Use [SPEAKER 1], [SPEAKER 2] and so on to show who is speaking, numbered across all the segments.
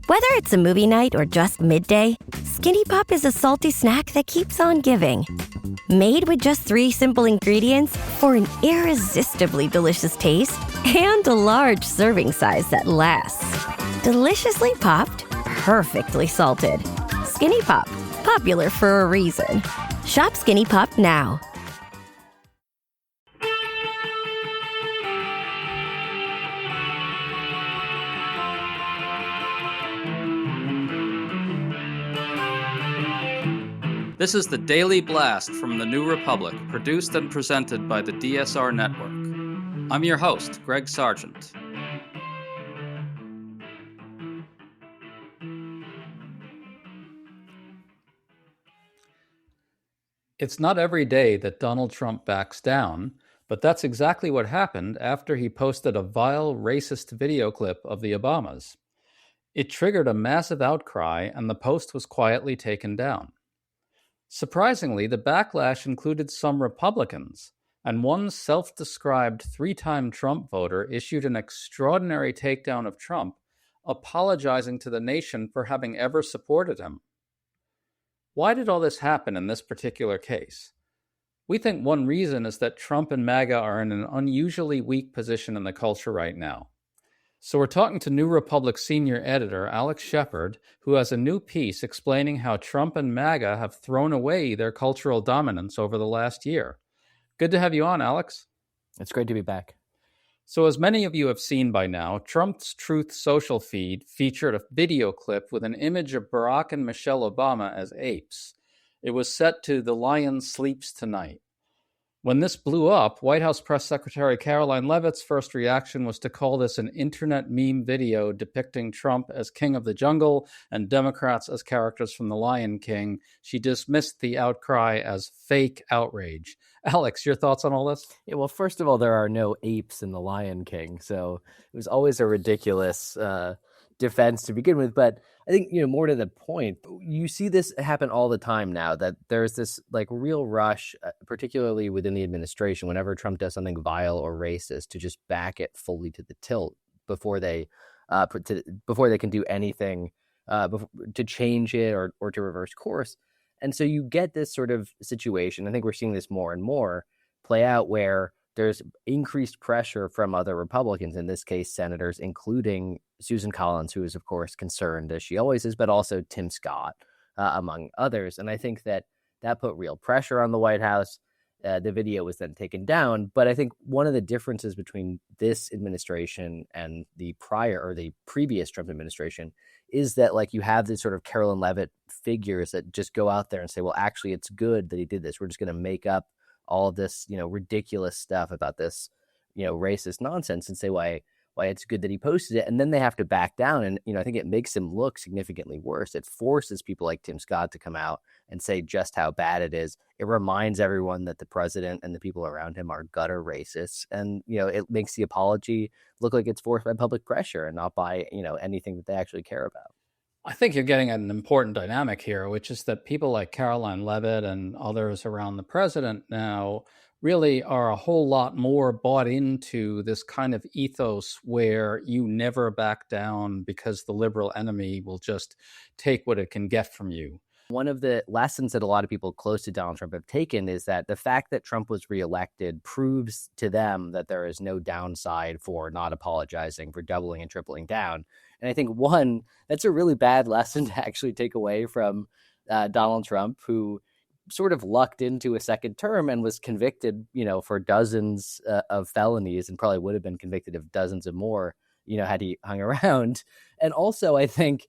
[SPEAKER 1] Whether it's a movie night or just midday, Skinny Pop is a salty snack that keeps on giving. Made with just 3 simple ingredients for an irresistibly delicious taste and a large serving size that lasts. Deliciously popped, perfectly salted. Skinny Pop, popular for a reason. Shop Skinny Pop now.
[SPEAKER 2] This is the Daily Blast from the New Republic, produced and presented by the DSR Network. I'm your host, Greg Sargent. It's not every day that Donald Trump backs down, but that's exactly what happened after he posted a vile, racist video clip of the Obamas. It triggered a massive outcry, and the post was quietly taken down. Surprisingly, the backlash included some Republicans, and one self-described 3-time Trump voter issued an extraordinary takedown of Trump, apologizing to the nation for having ever supported him. Why did all this happen in this particular case? We think one reason is that Trump and MAGA are in an unusually weak position in the culture right now. So we're talking to New Republic senior editor Alex Shepard, who has a new piece explaining how Trump and MAGA have thrown away their cultural dominance over the last year. Good to have you on, Alex.
[SPEAKER 3] It's great to be back.
[SPEAKER 2] So as many of you have seen by now, Trump's Truth social feed featured a video clip with an image of Barack and Michelle Obama as apes. It was set to "The Lion Sleeps Tonight." When this blew up, White House Press Secretary Caroline Leavitt's first reaction was to call this an internet meme video depicting Trump as king of the jungle and Democrats as characters from The Lion King. She dismissed the outcry as fake outrage. Alex, your thoughts on all this?
[SPEAKER 3] Yeah, well, first of all, there are no apes in The Lion King, so it was always a ridiculous defense to begin with. But I think, more to the point, you see this happen all the time now, that there's this real rush, particularly within the administration, whenever Trump does something vile or racist, to just back it fully to the tilt before they can do anything to change it or to reverse course. And so you get this sort of situation. I think we're seeing this more and more play out, where there's increased pressure from other Republicans, in this case, senators, including Susan Collins, who is, of course, concerned, as she always is, but also Tim Scott, among others. And I think that put real pressure on the White House. The video was then taken down. But I think one of the differences between this administration and the previous Trump administration is that you have this sort of Carolyn Leavitt figures that just go out there and say, well, actually, it's good that he did this. We're just going to make up all of this, ridiculous stuff about this, racist nonsense, and say why it's good that he posted it. And then they have to back down. And, I think it makes him look significantly worse. It forces people like Tim Scott to come out and say just how bad it is. It reminds everyone that the president and the people around him are gutter racists. And, it makes the apology look like it's forced by public pressure and not by, anything that they actually care about.
[SPEAKER 2] I think you're getting at an important dynamic here, which is that people like Caroline Leavitt and others around the president now really are a whole lot more bought into this kind of ethos where you never back down because the liberal enemy will just take what it can get from you.
[SPEAKER 3] One of the lessons that a lot of people close to Donald Trump have taken is that the fact that Trump was reelected proves to them that there is no downside for not apologizing, for doubling and tripling down. And I think, one, that's a really bad lesson to actually take away from Donald Trump, who sort of lucked into a second term and was convicted, for dozens of felonies, and probably would have been convicted of dozens of more, had he hung around. And also, I think,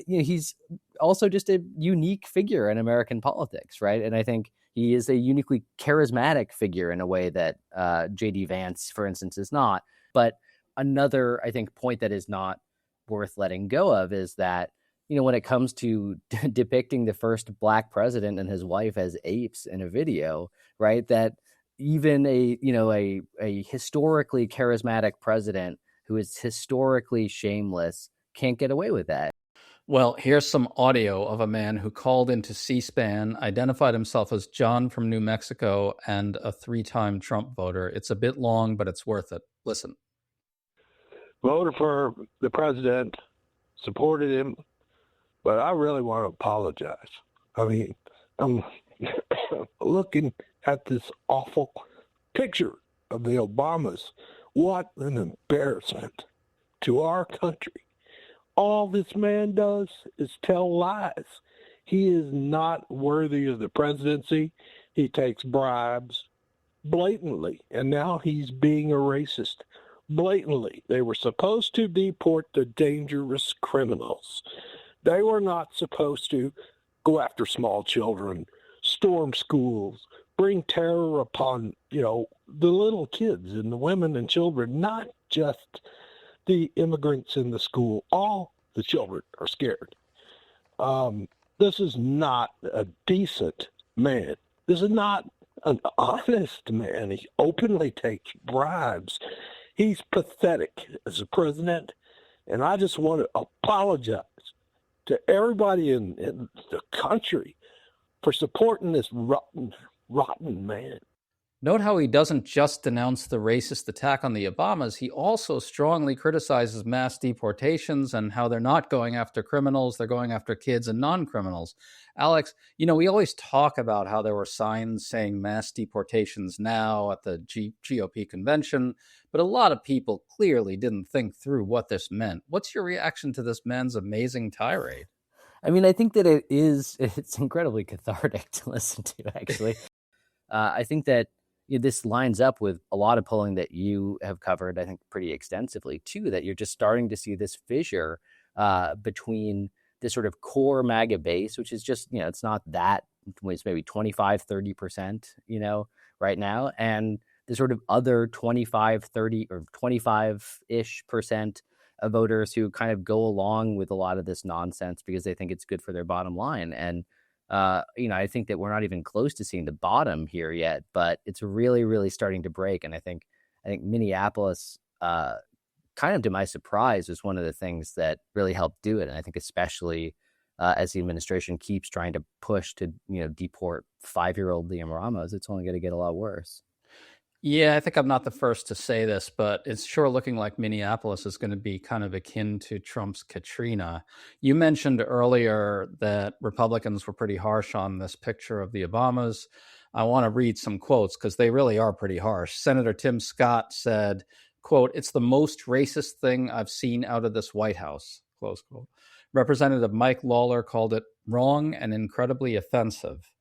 [SPEAKER 3] he's also just a unique figure in American politics, right? And I think he is a uniquely charismatic figure in a way that J.D. Vance, for instance, is not. But another, I think, point that is not worth letting go of is that, when it comes to depicting the first black president and his wife as apes in a video, right, that even a historically charismatic president who is historically shameless can't get away with that.
[SPEAKER 2] Well, here's some audio of a man who called into C-SPAN, identified himself as John from New Mexico, and a 3-time Trump voter. It's a bit long, but it's worth it. Listen.
[SPEAKER 4] Voted for the president supported him, but I really want to apologize. I mean, I'm looking at this awful picture of the Obamas. What an embarrassment to our country. All this man does is tell lies. He is not worthy of the presidency. He takes bribes blatantly, and now he's being a racist blatantly. They were supposed to deport the dangerous criminals. They were not supposed to go after small children, storm schools, bring terror upon, the little kids and the women and children, not just the immigrants in the school. All the children are scared. This is not a decent man. This is not an honest man. He openly takes bribes. He's pathetic as a president. And I just want to apologize to everybody in the country for supporting this rotten man.
[SPEAKER 2] Note how he doesn't just denounce the racist attack on the Obamas, he also strongly criticizes mass deportations and how they're not going after criminals, they're going after kids and non-criminals. Alex, we always talk about how there were signs saying mass deportations now at the GOP convention, but a lot of people clearly didn't think through what this meant. What's your reaction to this man's amazing tirade?
[SPEAKER 3] I mean, I think that it's incredibly cathartic to listen to, actually. I think that this lines up with a lot of polling that you have covered, I think, pretty extensively, too, that you're just starting to see this fissure between this sort of core MAGA base, which is just, it's not that, it's maybe 25, 30%, right now, and the sort of other 25, 30, or 25-ish percent of voters who kind of go along with a lot of this nonsense because they think it's good for their bottom line. And I think that we're not even close to seeing the bottom here yet, but it's really, really starting to break. And I think Minneapolis, kind of to my surprise, was one of the things that really helped do it. And I think especially as the administration keeps trying to push to, deport 5-year-old Liam Ramos, it's only going to get a lot worse.
[SPEAKER 2] Yeah, I think I'm not the first to say this, but it's sure looking like Minneapolis is going to be kind of akin to Trump's Katrina. You mentioned earlier that Republicans were pretty harsh on this picture of the Obamas. I want to read some quotes because they really are pretty harsh. Senator Tim Scott said, quote, "It's the most racist thing I've seen out of this White House," close quote. Representative Mike Lawler called it wrong and incredibly offensive.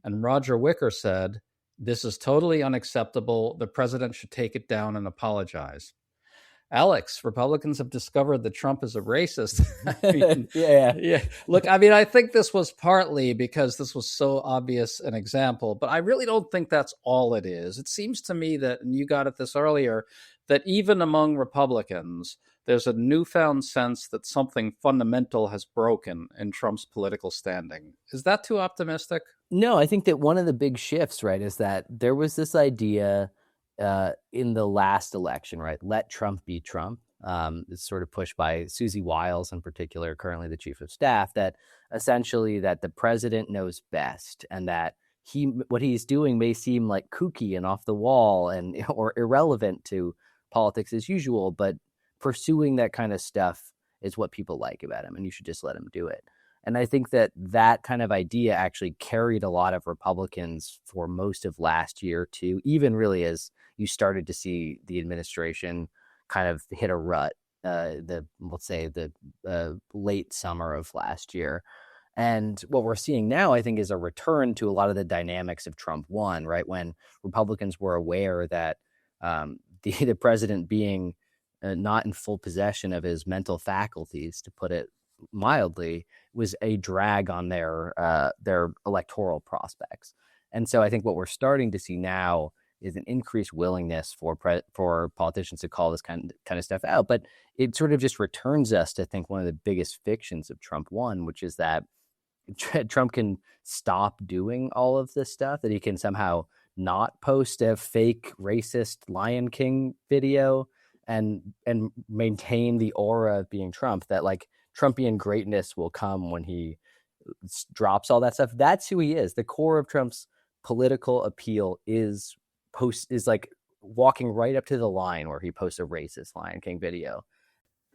[SPEAKER 2] And Roger Wicker said, "This is totally unacceptable. The president should take it down and apologize." Alex, Republicans have discovered that Trump is a racist. Yeah. Look, I think this was partly because this was so obvious an example, but I really don't think that's all it is. It seems to me that, and you got at this earlier, that even among Republicans, there's a newfound sense that something fundamental has broken in Trump's political standing. Is that too optimistic?
[SPEAKER 3] No, I think that one of the big shifts, right, is that there was this idea in the last election, right? Let Trump be Trump. It's sort of pushed by Susie Wiles in particular, currently the chief of staff, that essentially that the president knows best and that what he's doing may seem like kooky and off the wall and or irrelevant to politics as usual, but pursuing that kind of stuff is what people like about him, and you should just let him do it. And I think that kind of idea actually carried a lot of Republicans for most of last year, too, even really as you started to see the administration kind of hit a rut, let's say the late summer of last year. And what we're seeing now, I think, is a return to a lot of the dynamics of Trump 1, right? When Republicans were aware that the president being not in full possession of his mental faculties, to put it mildly, was a drag on their electoral prospects. And so I think what we're starting to see now is an increased willingness for politicians to call this kind of stuff out. But it sort of just returns us to think one of the biggest fictions of Trump 1, which is that Trump can stop doing all of this stuff, that he can somehow not post a fake racist Lion King video and maintain the aura of being Trump, that like Trumpian greatness will come when he drops all that stuff. That's who he is. The core of Trump's political appeal is like walking right up to the line where he posts a racist Lion King video.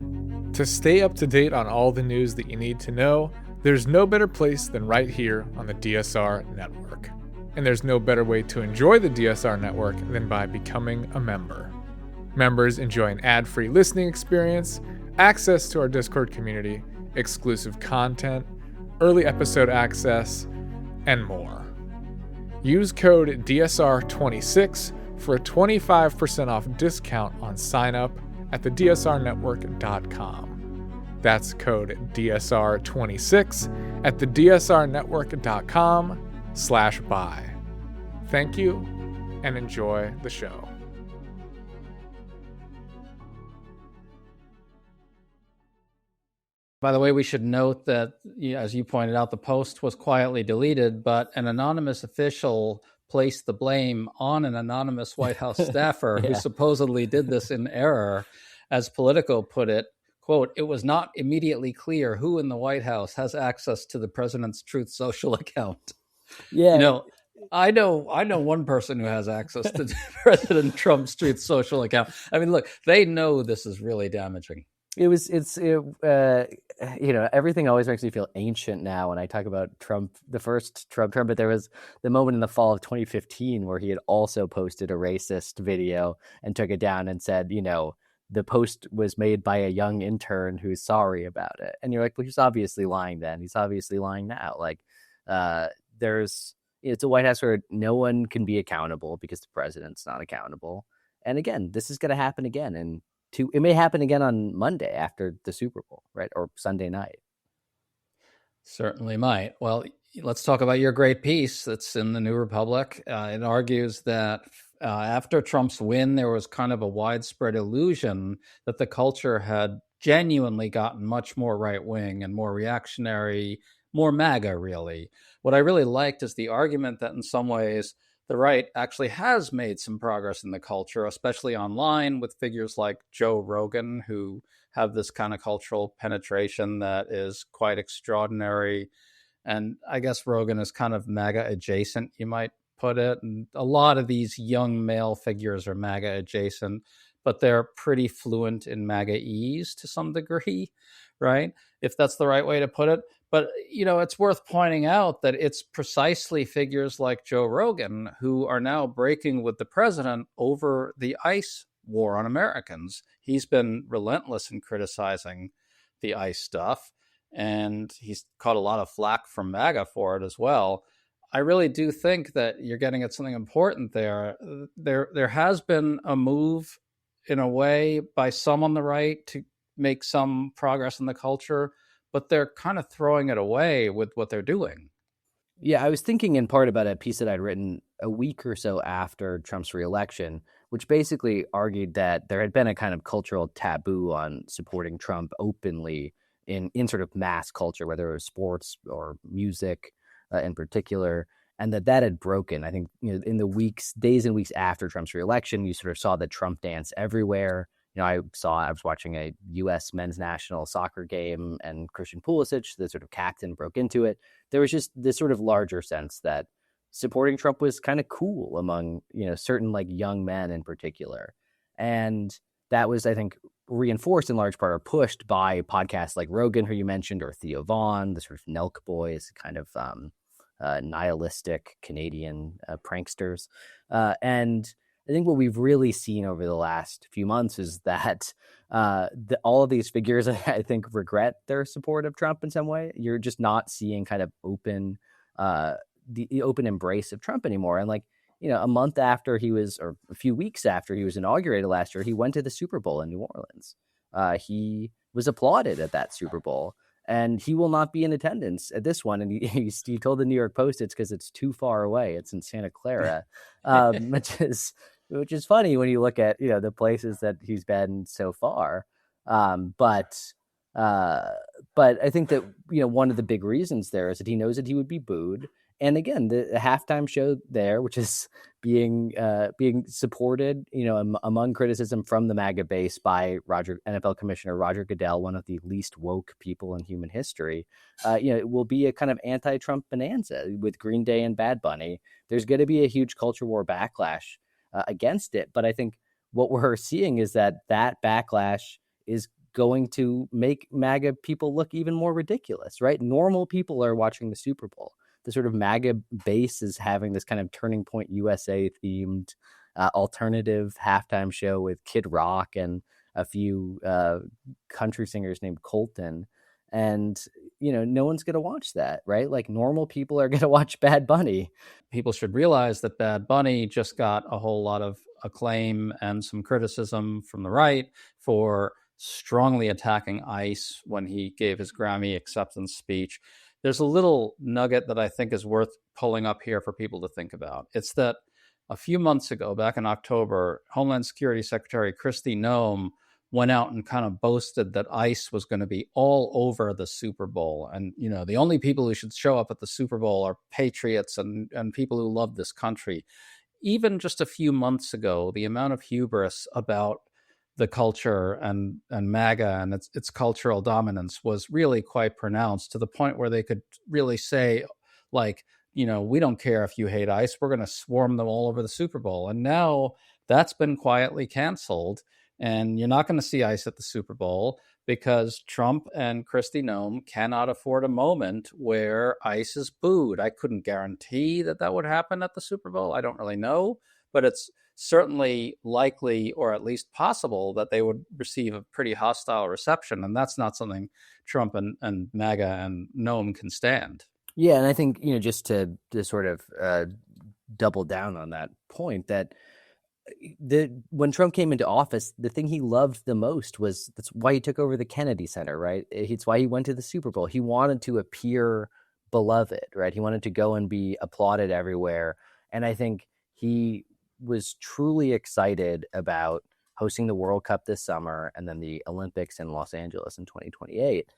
[SPEAKER 5] To stay up to date on all the news that you need to know, there's no better place than right here on the DSR network. And there's no better way to enjoy the DSR network than by becoming a member. Members enjoy an ad-free listening experience, access to our Discord community, exclusive content, early episode access, and more. Use code DSR26 for a 25% off discount on sign up at thedsrnetwork.com. That's code DSR26 at thedsrnetwork.com/buy. Thank you and enjoy the show.
[SPEAKER 2] By the way, we should note that, as you pointed out, the post was quietly deleted, but an anonymous official placed the blame on an anonymous White House staffer who supposedly did this in error. As Politico put it, quote, "It was not immediately clear who in the White House has access to the president's Truth Social account."
[SPEAKER 3] Yeah.
[SPEAKER 2] I know one person who has access to President Trump's Truth Social account. I mean, look, they know this is really damaging.
[SPEAKER 3] Everything always makes me feel ancient now when I talk about Trump, the first Trump term, but there was the moment in the fall of 2015 where he had also posted a racist video and took it down and said, the post was made by a young intern who's sorry about it. And you're like, well, he's obviously lying then. He's obviously lying now. Like, it's a White House where no one can be accountable because the president's not accountable. And again, this is going to happen again. And it may happen again on Monday after the Super Bowl, right? Or Sunday night.
[SPEAKER 2] Certainly might. Well, let's talk about your great piece that's in the New Republic. It argues that after Trump's win, there was kind of a widespread illusion that the culture had genuinely gotten much more right-wing and more reactionary, more MAGA, really. What I really liked is the argument that in some ways the right actually has made some progress in the culture, especially online with figures like Joe Rogan, who have this kind of cultural penetration that is quite extraordinary. And I guess Rogan is kind of MAGA adjacent, you might put it. And a lot of these young male figures are MAGA adjacent, but they're pretty fluent in MAGA-ese to some degree, right? If that's the right way to put it. But, it's worth pointing out that it's precisely figures like Joe Rogan who are now breaking with the president over the ICE war on Americans. He's been relentless in criticizing the ICE stuff, and he's caught a lot of flack from MAGA for it as well. I really do think that you're getting at something important there. There has been a move, in a way, by some on the right to make some progress in the culture, but they're kind of throwing it away with what they're doing.
[SPEAKER 3] Yeah, I was thinking in part about a piece that I'd written a week or so after Trump's reelection, which basically argued that there had been a kind of cultural taboo on supporting Trump openly in sort of mass culture, whether it was sports or music in particular, and that had broken. I think in the days and weeks after Trump's reelection, you sort of saw the Trump dance everywhere. I was watching a U.S. men's national soccer game, and Christian Pulisic, the sort of captain, broke into it. There was just this sort of larger sense that supporting Trump was kind of cool among, certain like young men in particular. And that was, I think, reinforced in large part or pushed by podcasts like Rogan, who you mentioned, or Theo Vaughn, the sort of Nelk Boys, kind of nihilistic Canadian pranksters. And I think what we've really seen over the last few months is that all of these figures, I think, regret their support of Trump in some way. You're just not seeing kind of the open embrace of Trump anymore. And a month after he was, or a few weeks after he was inaugurated last year, he went to the Super Bowl in New Orleans. He was applauded at that Super Bowl, and he will not be in attendance at this one. And he told the New York Post it's because it's too far away. It's in Santa Clara, which is funny when you look at the places that he's been so far. But I think that one of the big reasons there is that he knows that he would be booed. And again, the halftime show there, which is being supported, among criticism from the MAGA base by NFL Commissioner Roger Goodell, one of the least woke people in human history, it will be a kind of anti-Trump bonanza with Green Day and Bad Bunny. There's going to be a huge culture war backlash against it. But I think what we're seeing is that backlash is going to make MAGA people look even more ridiculous, right? Normal people are watching the Super Bowl. The sort of MAGA base is having this kind of Turning Point USA themed alternative halftime show with Kid Rock and a few country singers named Colton. And, no one's going to watch that, right? Like normal people are going to watch Bad Bunny.
[SPEAKER 2] People should realize that Bad Bunny just got a whole lot of acclaim and some criticism from the right for strongly attacking ICE when he gave his Grammy acceptance speech. There's a little nugget that I think is worth pulling up here for people to think about. It's that a few months ago, back in October, Homeland Security Secretary Kristi Noem went out and kind of boasted that ICE was going to be all over the Super Bowl. And, the only people who should show up at the Super Bowl are patriots and people who love this country. Even just a few months ago, the amount of hubris about the culture and MAGA and its cultural dominance was really quite pronounced, to the point where they could really say, like, we don't care if you hate ICE, we're going to swarm them all over the Super Bowl. And now that's been quietly canceled. And you're not going to see ICE at the Super Bowl because Trump and Kristi Noem cannot afford a moment where ICE is booed. I couldn't guarantee that would happen at the Super Bowl. I don't really know, but it's certainly likely, or at least possible, that they would receive a pretty hostile reception. And that's not something Trump and MAGA and Noem can stand.
[SPEAKER 3] Yeah, and I think, just to sort of double down on that point, that when Trump came into office, the thing he loved the most was, that's why he took over the Kennedy Center, right? It's why he went to the Super Bowl. He wanted to appear beloved, right? He wanted to go and be applauded everywhere. And I think he was truly excited about hosting the World Cup this summer and then the Olympics in Los Angeles in 2028.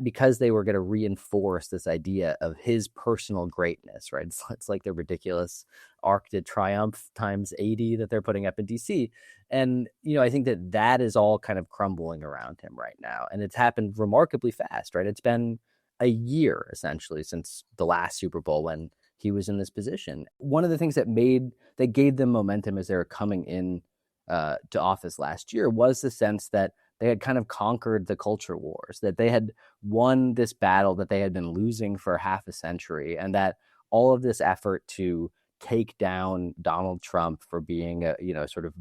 [SPEAKER 3] Because they were going to reinforce this idea of his personal greatness, right? It's like the ridiculous Arc de Triomphe times 80 that they're putting up in DC. And, I think that is all kind of crumbling around him right now. And it's happened remarkably fast, right? It's been a year essentially since the last Super Bowl when he was in this position. One of the things that gave them momentum as they were coming in to office last year was the sense that they had kind of conquered the culture wars, that they had won this battle that they had been losing for half a century, and that all of this effort to take down Donald Trump for being a sort of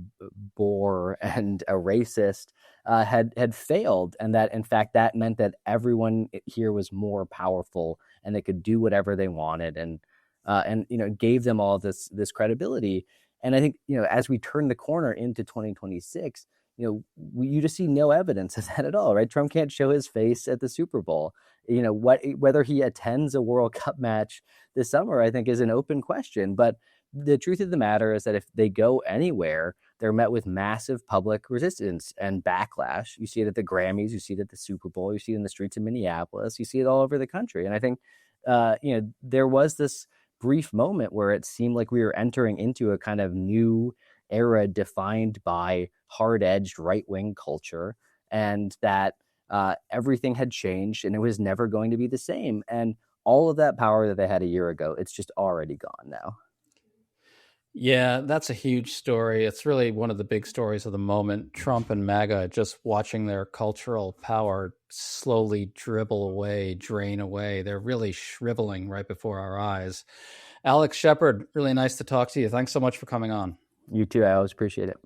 [SPEAKER 3] bore and a racist had failed, and that in fact that meant that everyone here was more powerful and they could do whatever they wanted, and gave them all this credibility. And I think as we turn the corner into 2026. You just see no evidence of that at all, right? Trump can't show his face at the Super Bowl. Whether he attends a World Cup match this summer, I think, is an open question. But the truth of the matter is that if they go anywhere, they're met with massive public resistance and backlash. You see it at the Grammys, you see it at the Super Bowl, you see it in the streets of Minneapolis, you see it all over the country. And I think, there was this brief moment where it seemed like we were entering into a kind of new era defined by hard-edged right-wing culture, and that everything had changed and it was never going to be the same. And all of that power that they had a year ago, it's just already gone now.
[SPEAKER 2] Yeah, that's a huge story. It's really one of the big stories of the moment. Trump and MAGA just watching their cultural power slowly dribble away, drain away. They're really shriveling right before our eyes. Alex Shepard, really nice to talk to you. Thanks so much for coming on.
[SPEAKER 3] You too. I always appreciate it.